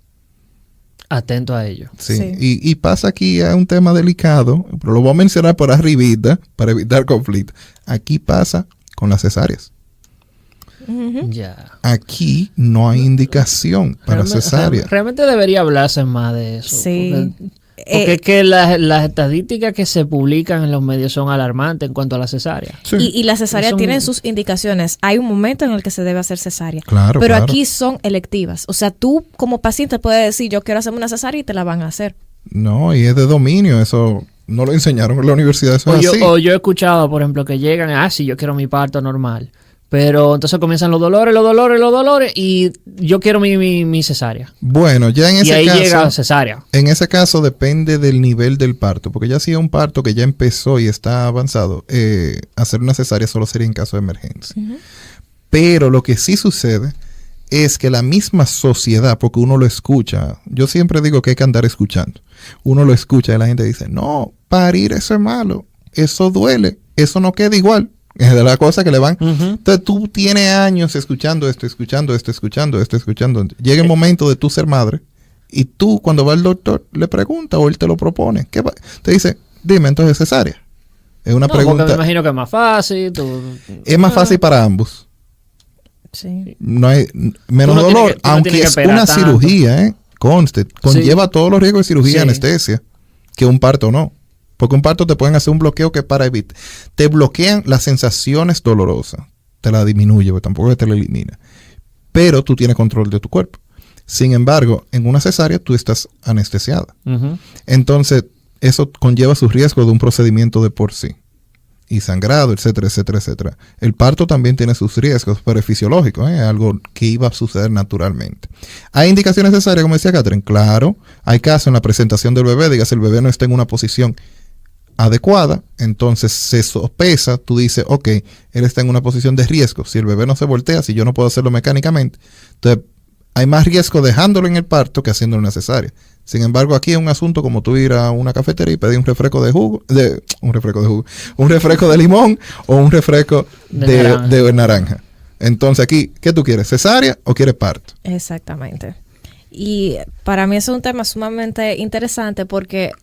Atento a ello. Sí. Y pasa aquí a un tema delicado, pero lo voy a mencionar por arribita para evitar conflicto. Aquí pasa con las cesáreas. Uh-huh. Ya. Aquí no hay indicación para cesárea. Realmente debería hablarse más de eso. Sí. Porque es que las estadísticas que se publican en los medios son alarmantes en cuanto a la cesárea. Sí. Y la cesárea tiene sus indicaciones. Hay un momento en el que se debe hacer cesárea. Claro, pero aquí son electivas. O sea, tú como paciente puedes decir, yo quiero hacerme una cesárea y te la van a hacer. No, y es de dominio. Eso no lo enseñaron en la universidad. Eso es así. O yo he escuchado, por ejemplo, que llegan, sí, yo quiero mi parto normal. Pero entonces comienzan los dolores y yo quiero mi cesárea. Bueno, ya en ese caso... Y ahí llega cesárea. En ese caso depende del nivel del parto, porque ya si es un parto que ya empezó y está avanzado, hacer una cesárea solo sería en caso de emergencia. Uh-huh. Pero lo que sí sucede es que la misma sociedad, porque uno lo escucha, yo siempre digo que hay que andar escuchando. Uno lo escucha y la gente dice, no, parir eso es malo, eso duele, eso no queda igual. Es de la cosa que le van. Uh-huh. Entonces tú tienes años escuchando esto. Llega el momento de tú ser madre y tú cuando va al doctor le pregunta o él te lo propone. ¿Qué va? Te dice, dime entonces cesárea. Es una pregunta. Porque me imagino que es más fácil. Es más fácil para ambos. Sí. No hay menos dolor, aunque es una cirugía, conste, conlleva todos los riesgos de cirugía y anestesia, que un parto no. Porque un parto te pueden hacer un bloqueo que para evitar. Te bloquean las sensaciones dolorosas. Te la disminuye, pero tampoco te la elimina. Pero tú tienes control de tu cuerpo. Sin embargo, en una cesárea tú estás anestesiada. Uh-huh. Entonces, eso conlleva sus riesgos de un procedimiento de por sí. Y sangrado, etcétera, etcétera, etcétera. El parto también tiene sus riesgos, pero es fisiológico, algo que iba a suceder naturalmente. ¿Hay indicaciones cesáreas, como decía Catherine? Claro. Hay casos en la presentación del bebé, digas, el bebé no está en una posición adecuada, entonces se sopesa, tú dices, ok, él está en una posición de riesgo, si el bebé no se voltea, si yo no puedo hacerlo mecánicamente, entonces hay más riesgo dejándolo en el parto que haciéndolo en una cesárea. Sin embargo, aquí es un asunto como tú ir a una cafetería y pedir un refresco de limón o un refresco de naranja. Entonces aquí, ¿qué tú quieres? ¿Cesárea o quieres parto? Exactamente. Y para mí es un tema sumamente interesante porque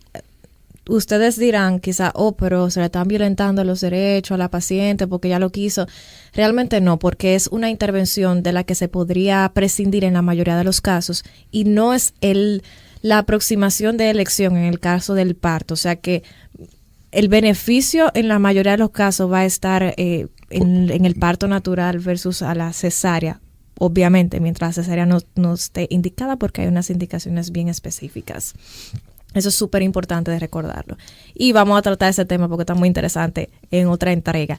ustedes dirán quizá, pero se le están violentando los derechos a la paciente porque ya lo quiso. Realmente no, porque es una intervención de la que se podría prescindir en la mayoría de los casos y no es la aproximación de elección en el caso del parto. O sea que el beneficio en la mayoría de los casos va a estar en el parto natural versus a la cesárea. Obviamente, mientras la cesárea no esté indicada, porque hay unas indicaciones bien específicas. Eso es súper importante de recordarlo. Y vamos a tratar ese tema porque está muy interesante en otra entrega.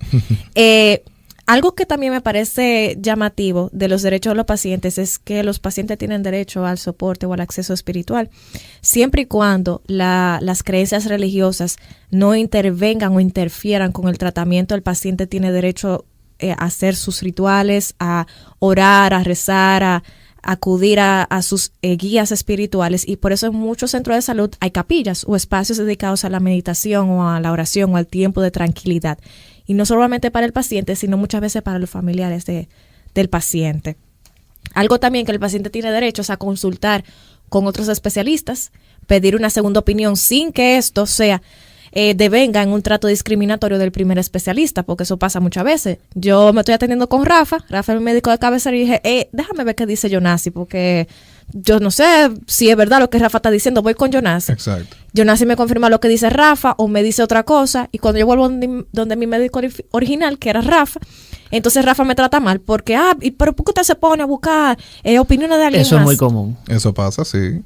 Algo que también me parece llamativo de los derechos de los pacientes es que los pacientes tienen derecho al soporte o al acceso espiritual, siempre y cuando las creencias religiosas no intervengan o interfieran con el tratamiento. El paciente tiene derecho a hacer sus rituales, a orar, a rezar, a acudir a sus guías espirituales, y por eso en muchos centros de salud hay capillas o espacios dedicados a la meditación o a la oración o al tiempo de tranquilidad. Y no solamente para el paciente, sino muchas veces para los familiares del paciente. Algo también que el paciente tiene derecho es a consultar con otros especialistas, pedir una segunda opinión sin que esto sea devenga en un trato discriminatorio del primer especialista, porque eso pasa muchas veces. Yo me estoy atendiendo con Rafa es mi médico de cabecera, y dije, déjame ver qué dice Jonasi, porque yo no sé si es verdad lo que Rafa está diciendo, voy con Jonasi. Exacto. Jonasi me confirma lo que dice Rafa o me dice otra cosa, y cuando yo vuelvo donde mi médico original, que era Rafa, entonces Rafa me trata mal porque, pero ¿por qué usted se pone a buscar opiniones de alguien Eso más? es muy común. Eso pasa, sí.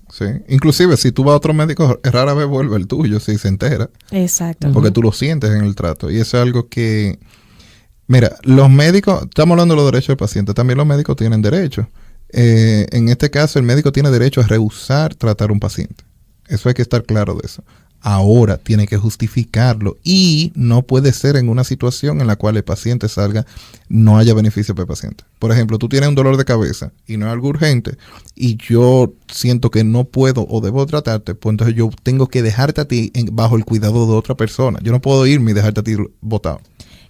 Inclusive, si tú vas a otro médico, rara vez vuelve el tuyo, si se entera. Exacto. Porque tú lo sientes en el trato. Y eso es algo que... Mira, los médicos... Estamos hablando de los derechos del paciente. También los médicos tienen derechos. En este caso, el médico tiene derecho a rehusar tratar a un paciente. Eso hay que estar claro de eso. Ahora tiene que justificarlo y no puede ser en una situación en la cual el paciente salga, no haya beneficio para el paciente. Por ejemplo, tú tienes un dolor de cabeza y no es algo urgente y yo siento que no puedo o debo tratarte, pues entonces yo tengo que dejarte a ti bajo el cuidado de otra persona. Yo no puedo irme y dejarte a ti botado.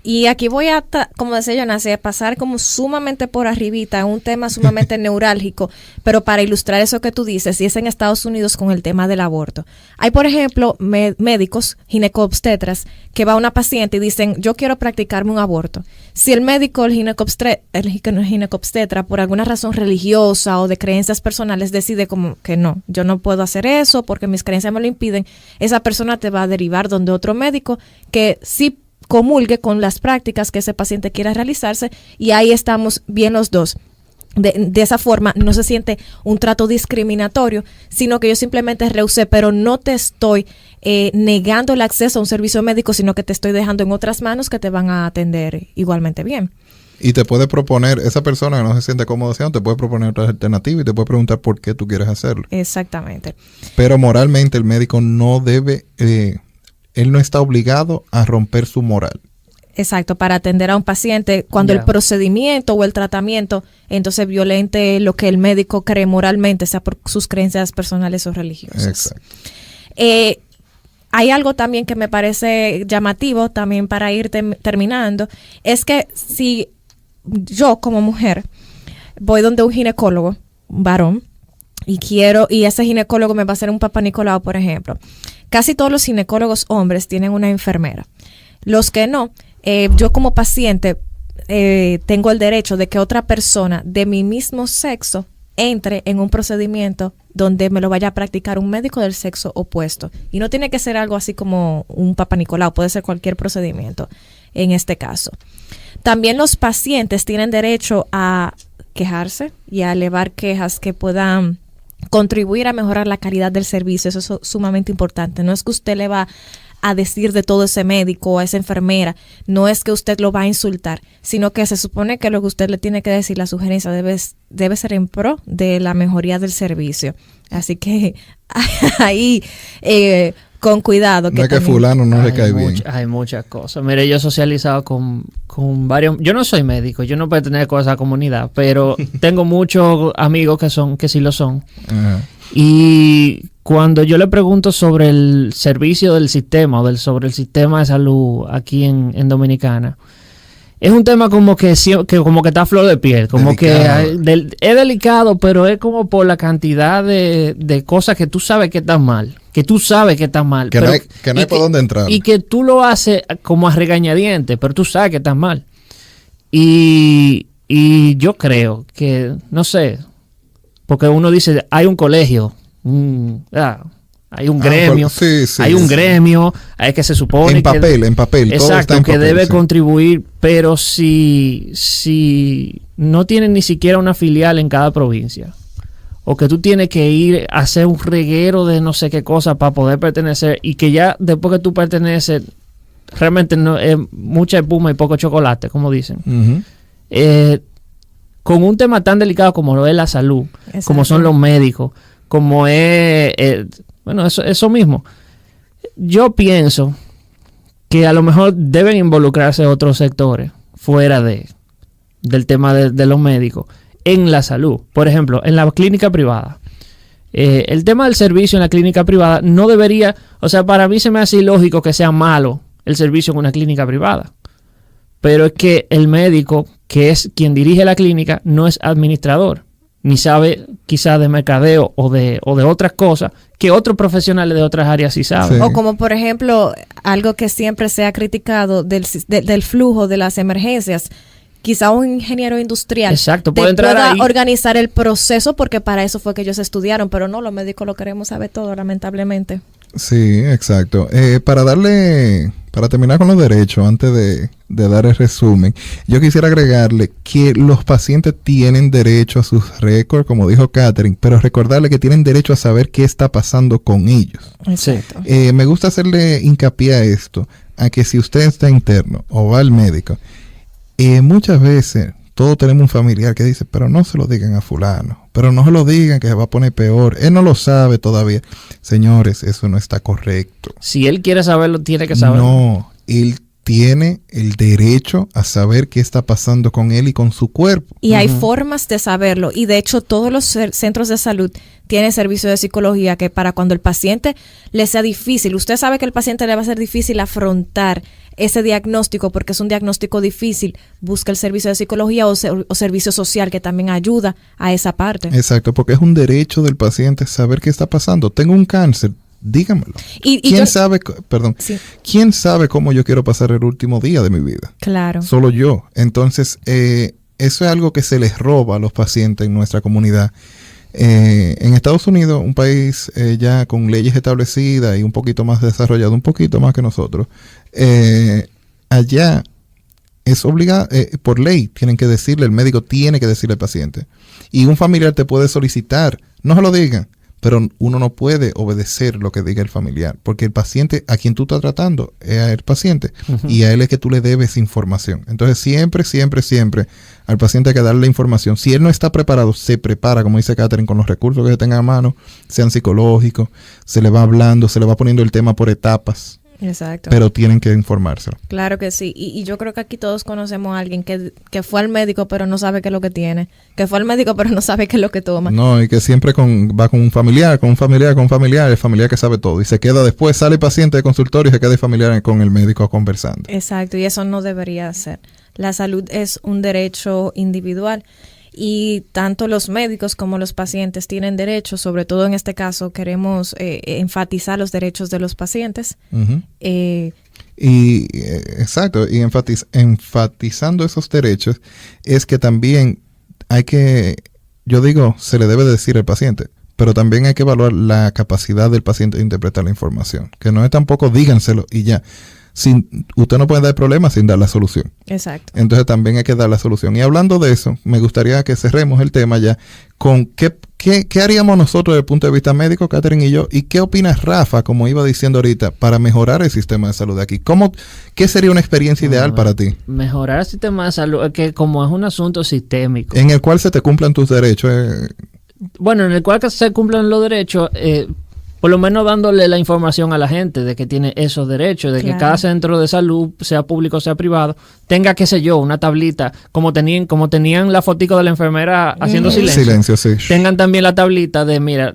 Y aquí voy a, como decía Jonasi, a pasar como sumamente por arribita, un tema sumamente neurálgico, pero para ilustrar eso que tú dices, y es en Estados Unidos con el tema del aborto. Hay, por ejemplo, médicos, ginecobstetras, que va a una paciente y dicen, yo quiero practicarme un aborto. Si el médico, el ginecobstetra, por alguna razón religiosa o de creencias personales, decide como que no, yo no puedo hacer eso porque mis creencias me lo impiden, esa persona te va a derivar donde otro médico que sí comulgue con las prácticas que ese paciente quiera realizarse, y ahí estamos bien los dos. De esa forma no se siente un trato discriminatorio, sino que yo simplemente rehusé, pero no te estoy negando el acceso a un servicio médico, sino que te estoy dejando en otras manos que te van a atender igualmente bien. Y te puede proponer, esa persona que no se siente cómoda haciendo, te puede proponer otra alternativa y te puede preguntar por qué tú quieres hacerlo. Exactamente. Pero moralmente el médico no debe... él no está obligado a romper su moral. Exacto, para atender a un paciente cuando el procedimiento o el tratamiento entonces violente lo que el médico cree moralmente, sea por sus creencias personales o religiosas. Exacto. Hay algo también que me parece llamativo también para ir terminando, es que si yo como mujer voy donde un ginecólogo, un varón, y ese ginecólogo me va a hacer un Papá Nicolau, por ejemplo. Casi todos los ginecólogos hombres tienen una enfermera. Los que no, yo como paciente tengo el derecho de que otra persona de mi mismo sexo entre en un procedimiento donde me lo vaya a practicar un médico del sexo opuesto. Y no tiene que ser algo así como un Papá Nicolau, puede ser cualquier procedimiento en este caso. También los pacientes tienen derecho a quejarse y a elevar quejas que puedan contribuir a mejorar la calidad del servicio. Eso es sumamente importante. No es que usted le va a decir de todo ese médico o a esa enfermera, no es que usted lo va a insultar, sino que se supone que lo que usted le tiene que decir, la sugerencia debe ser en pro de la mejoría del servicio. Así que ahí con cuidado. No es que fulano no le cae bien. Hay muchas cosas. Mire, yo he socializado con varios... Yo no soy médico, yo no pertenezco a esa comunidad, pero tengo muchos amigos que sí lo son. Ajá. Y cuando yo le pregunto sobre el servicio del sistema o sobre el sistema de salud aquí en Dominicana, es un tema como que como que está a flor de piel, como Delicado. que es delicado, pero es como por la cantidad de cosas que tú sabes que están mal, que tú sabes que están mal. Que pero, no hay por dónde entrar. Y que tú lo haces como a regañadientes, pero tú sabes que están mal. Y yo creo que, no sé, porque uno dice, hay un colegio, hay un gremio, sí, hay un gremio, hay que se supone en papel, todo exacto, está en que papel, debe sí. contribuir, pero si no tienen ni siquiera una filial en cada provincia, o que tú tienes que ir a hacer un reguero de no sé qué cosa para poder pertenecer, y que ya después que tú perteneces, realmente no es mucha espuma y poco chocolate, como dicen. Ujú. Con un tema tan delicado como lo es la salud, Exacto. como son los médicos, como es, bueno, eso mismo. Yo pienso que a lo mejor deben involucrarse otros sectores fuera del tema de los médicos en la salud. Por ejemplo, en la clínica privada. El tema del servicio en la clínica privada no debería, o sea, para mí se me hace ilógico que sea malo el servicio en una clínica privada. Pero es que el médico, que es quien dirige la clínica, no es administrador, ni sabe quizás de mercadeo o de otras cosas que otros profesionales de otras áreas sí saben. Sí. O como por ejemplo, algo que siempre se ha criticado del flujo de las emergencias. Quizá un ingeniero industrial Exacto, te puede entrar pueda ahí. organizar el proceso porque para eso fue que ellos estudiaron, pero no, los médicos lo queremos saber todo, lamentablemente. Sí, exacto. Para terminar con los derechos, antes de dar el resumen, yo quisiera agregarle que los pacientes tienen derecho a sus récords, como dijo Catherine, pero recordarle que tienen derecho a saber qué está pasando con ellos. Exacto. Me gusta hacerle hincapié a esto, a que si usted está interno o va al médico, muchas veces todos tenemos un familiar que dice, pero no se lo digan a fulano, pero no se lo digan que se va a poner peor, él no lo sabe todavía. Señores, eso no está correcto. Si él quiere saberlo, tiene que saberlo. No, él tiene el derecho a saber qué está pasando con él y con su cuerpo. Y hay formas de saberlo. Y de hecho, todos los centros de salud tienen servicio de psicología que para cuando el paciente le sea difícil, usted sabe que el paciente le va a ser difícil afrontar ese diagnóstico porque es un diagnóstico difícil, busca el servicio de psicología o servicio social que también ayuda a esa parte. Exacto, porque es un derecho del paciente saber qué está pasando. Tengo un cáncer, dígamelo. ¿Quién sabe cómo yo quiero pasar el último día de mi vida? Claro. Solo yo. Entonces, eso es algo que se les roba a los pacientes en nuestra comunidad. En Estados Unidos, un país ya con leyes establecidas y un poquito más desarrollado, un poquito más que nosotros, allá es obligado, por ley, tienen que decirle, el médico tiene que decirle al paciente. Y un familiar te puede solicitar, no se lo digan, pero uno no puede obedecer lo que diga el familiar, porque el paciente a quien tú estás tratando es el paciente, y a él es que tú le debes información. Entonces siempre al paciente hay que darle información. Si él no está preparado, se prepara, como dice Catherine, con los recursos que se tenga a mano, sean psicológicos, se le va hablando, se le va poniendo el tema por etapas. Exacto. Pero tienen que informárselo. Claro que sí. Y yo creo que aquí todos conocemos a alguien que fue al médico pero no sabe qué es lo que tiene. Que fue al médico pero no sabe qué es lo que toma. No, y que siempre va con un familiar, el familiar que sabe todo. Y se queda después, sale el paciente de consultorio y se queda el familiar con el médico conversando. Exacto, y eso no debería ser. La salud es un derecho individual. Y tanto los médicos como los pacientes tienen derechos, sobre todo en este caso queremos enfatizar los derechos de los pacientes. Uh-huh. Exacto, y enfatizando esos derechos es que también se le debe decir al paciente, pero también hay que evaluar la capacidad del paciente de interpretar la información, que no es tampoco díganselo y ya. Usted no puede dar problemas sin dar la solución. Exacto. Entonces también hay que dar la solución. Y hablando de eso, me gustaría que cerremos el tema ya con qué haríamos nosotros desde el punto de vista médico, Catherine y yo, y qué opina Rafa, como iba diciendo ahorita, para mejorar el sistema de salud de aquí. ¿Qué sería una experiencia ideal para ti? Mejorar el sistema de salud, que como es un asunto sistémico. En el cual se te cumplan tus derechos. Bueno, en el cual se cumplan los derechos, por lo menos dándole la información a la gente de que tiene esos derechos, de que cada centro de salud, sea público o sea privado, tenga, qué sé yo, una tablita, como tenían la fotico de la enfermera haciendo silencio, sí. Tengan también la tablita de, mira,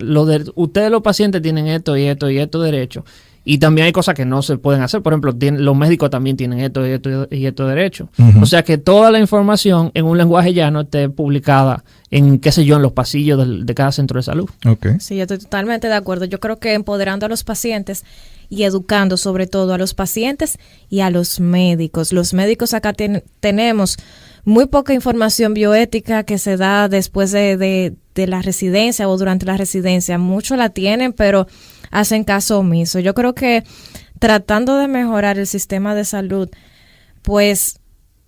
ustedes los pacientes tienen esto y esto y estos derechos. Y también hay cosas que no se pueden hacer. Por ejemplo, los médicos también tienen esto y esto y esto derecho. O sea que toda la información en un lenguaje llano esté publicada en, qué sé yo, en los pasillos de cada centro de salud. Okay. Sí, yo estoy totalmente de acuerdo. Yo creo que empoderando a los pacientes y educando sobre todo a los pacientes y a los médicos. Los médicos acá tenemos muy poca información bioética que se da después de la residencia o durante la residencia. Muchos la tienen, pero hacen caso omiso. Yo creo que tratando de mejorar el sistema de salud, pues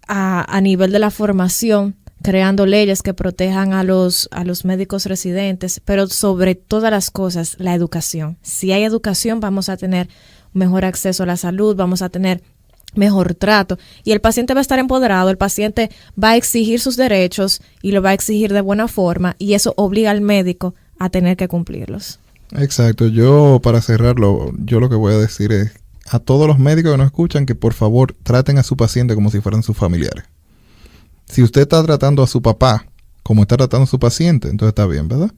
a nivel de la formación, creando leyes que protejan a los médicos residentes, pero sobre todas las cosas, la educación. Si hay educación, vamos a tener mejor acceso a la salud, vamos a tener mejor trato y el paciente va a estar empoderado, el paciente va a exigir sus derechos y lo va a exigir de buena forma y eso obliga al médico a tener que cumplirlos. Exacto. Yo, para cerrarlo, yo lo que voy a decir es a todos los médicos que nos escuchan que por favor traten a su paciente como si fueran sus familiares. Si usted está tratando a su papá como está tratando a su paciente, entonces está bien, ¿verdad?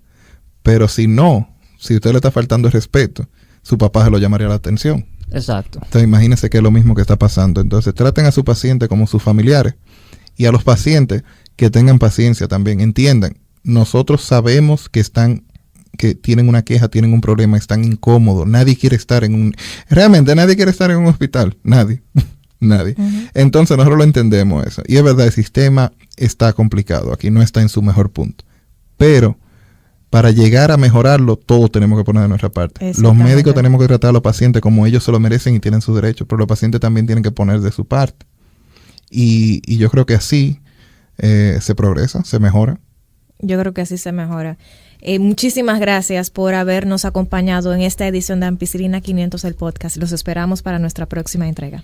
Pero si no, si usted le está faltando el respeto, su papá se lo llamaría la atención. Exacto. Entonces imagínense que es lo mismo que está pasando. Entonces traten a su paciente como sus familiares y a los pacientes que tengan paciencia también. Entiendan, nosotros sabemos que tienen una queja, tienen un problema, están incómodos. Realmente nadie quiere estar en un hospital. Nadie. Nadie. Entonces nosotros lo entendemos eso. Y es verdad, el sistema está complicado. Aquí no está en su mejor punto. Pero para llegar a mejorarlo, todos tenemos que poner de nuestra parte. Los médicos tenemos que tratar a los pacientes como ellos se lo merecen y tienen sus derechos, pero los pacientes también tienen que poner de su parte. Y yo creo que así se progresa, se mejora. Yo creo que así se mejora. Muchísimas gracias por habernos acompañado en esta edición de Ampicilina 500, el podcast. Los esperamos para nuestra próxima entrega.